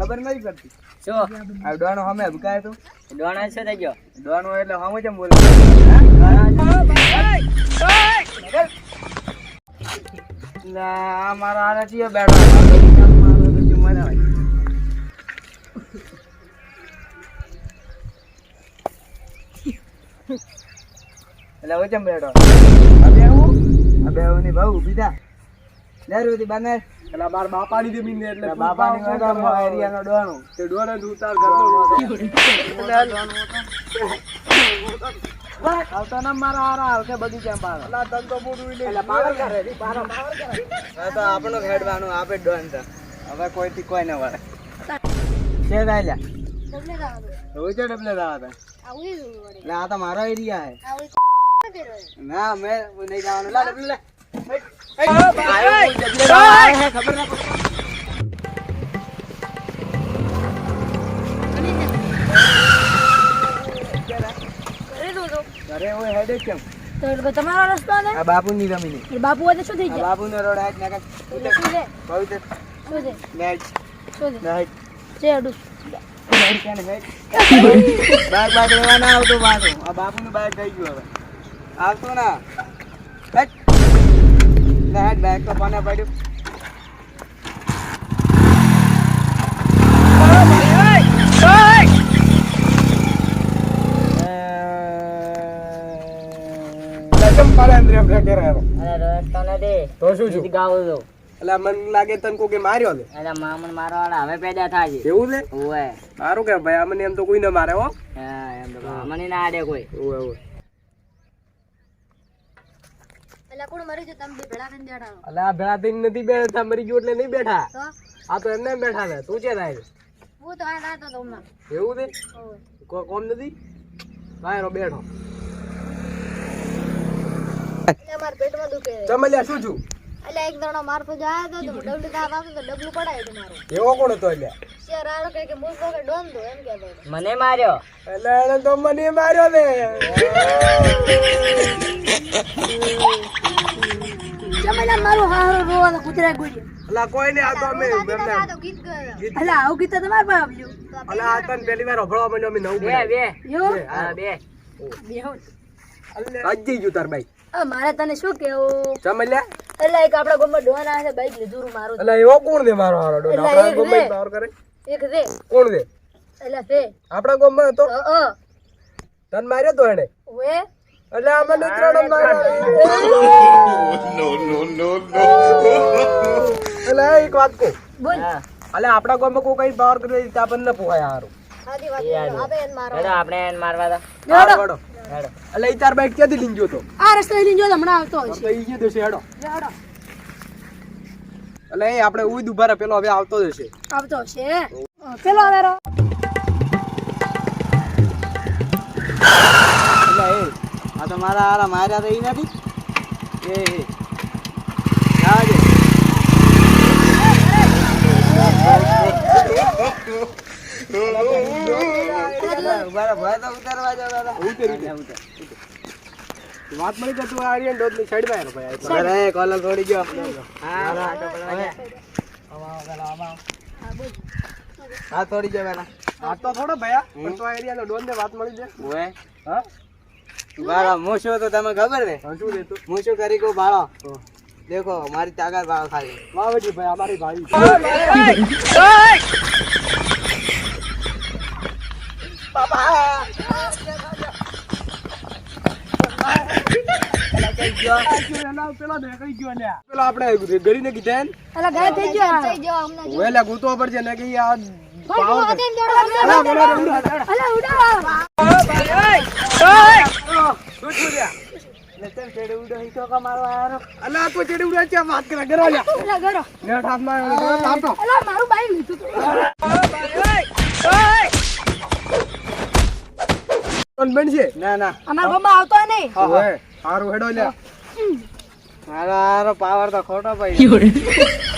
ખબર નહીં પડતી શું આ ડોણો હમે ભકાય તો ડોણા શું થઈ ગયો ડોણો એટલે હમે કેમ બોલે આ મારો આરટીઓ બેઠો મારો તો મજા આવે એટલે હું કેમ બેઠો અબે હું ની ભાઉ બીજા લેરુતી બને એટલે માર બાપાની જમીન ને એટલે બાપાની વાડા એરિયાનો ડોણો તે ડોને તું તાર ઘરનો આવતો ના મારા હારા આવશે બધું કેમ પાડો અલા તન તો મોડું લે એટલે પાવર કરે પાવર કરે હા તો આપણો હેડવાનું આપે ડોન તો હવે કોઈથી કોઈ ના વળે છે દાયલા રોજ ડબલે દાવા એટલે આ તો મારો એરિયા હે ના મેં નહીં જવાનું લા ડબલે લે ખબર ના અરે ઓય હેડે કેમ તો તમારો રસ્તો ને આ બાપુની જમીન એ બાપુ હોય તો શું થઈ આ જાય બાપુનો રોડ આજ નાકા શું છે પવિત્ર શું છે નેટ શું છે નેટ છે અડું નેટ કેને હેડ બાગ બાગ લેવા ના આવતો બાતો આ બાપુનું બાગ થઈ ગયું હવે આવતો ના હેડ નેટ બેગ તો પાને પડ્યું કેમ પાડે અંદર એમ રે કરે અરે રસ્તો નથી તો શું છું ગાવું છું એટલે મન લાગે તન કોકે માર્યો લે એટલે મામન મારવા વાળા હવે પેદા થાય છે એવું છે ઓવે સારું કે ભાઈ અમને એમ તો કોઈ ન મારે હો હા એમ તો મને ના આડે કોઈ ઓવે ઓવે એટલે કોણ મરી જો તમે બે ભેળા થઈને બેઠા અલે આ ભેળા થઈને નથી બેઠા મરી ગયો એટલે નહીં બેઠા તો આ તો એમને એમ બેઠા ને તું છે થાય હું તો આ રાતો તો હમણાં એવું છે ઓય કોમ નથી વાયરો બેઠો મારા પેટમાં દુખે ચમલ્યા શું છું એટલે એક દાડો મારતો જાય તો ડબલું દાવ આવતો તો ડબલું પડાય તો મારું એવો કોણ હતો એટલે શેર આરો કે મુસ કે ડોન દો એમ કહેતો મને માર્યો એટલે એને તો મને માર્યો ને જમલા મારું હારો રોવા તો કૂતરા ગોળી અલા કોઈ ને આ તો અમે આ તો ગીત ગાયો એટલે આવું ગીત તો તમાર પાસે આવ્યું અલા આ તને પહેલી વાર અભળવા માંડ્યો અમે નવું બે બનાવ્યું. બે હા બે બેહો અજી ગયું તાર ભાઈ મારે તને શું કેવું ચમલ્યા એટલે એક આપડા ગામમાં ડોન આવે છે બાઈક લીધું મારું અલા એવો કોણ દે મારો હારો ડોન એટલે આપણા એક ગામમાં રે. પાવર કરે એક રે કોણ દે એટલે છે આપણા ગામમાં હતો તને માર્યો તો એને ઓએ એટલે આ મને ત્રણ માર્યો એટલે એક વાત કહું બોલ હા એટલે આપણા ગામમાં કોઈ કઈ પાવર કરે તો આપણને પોહાય હારું સાદી વાત આપે એને મારો હેડો આપણે એને મારવા દો હારું, હેડો. હેડો એટલે ઈ તાર બાઈક ક્યાંથી લઈને ગયો તો આ રસ્તે લઈને જો હમણાં આવતો તો હશે ઈ ગયો તો છે હેડો લેવડો એટલે એ આપણે ઉઈ દુબારા પેલો હવે આવતો જ હશે આવતો હશે પેલો આવેરો એટલે એ આ તો મારા હારા માર્યા તો ઈ નથી એ જાવા દે ઉભા ભય તો ઉતારવા જાવ દાદા વાત મળી કે તું આર્યન ડોટ ની સાઈડ માં આવ્યો ભાઈ અરે કોલર થોડી ગયો હા થોડી ગયો પેલા આ તો થોડો ભયા પણ તો એરિયા નો ડોન ને વાત મળી છે ઓએ હા બાળો હું શું તો તમે ખબર ને હા, શું દેતું હું શું કરી કહું બાળો દેખો મારી તાકાત બાળો ખાલી વાવજી ભાઈ અમારી ભાઈ પેલો આપણે ગરીને કીધા ને એટલે ગાય થઈ ગયો હમણાં ઓએલા ગૂંચવો પડશે ને કે ઈ આ ભાઈ પાવર તેને જોડો અલે ઉડાવ શું છું લ્યા? નતર ચડે ઉડો હી તો કમારો આરો અલા આ તો ચડી ઉડા છે વાત કરે ગરો લ્યા એટલે ગરો નેટ હાથમાં આપતો અલે મારું બાઈક લીધું કોણ બનશે ના ના અમાર ગામમાં આવતો નહીં ઓએ હારું હેડો લ્યા મારો આરો પાવર તો ખોટો પડ્યો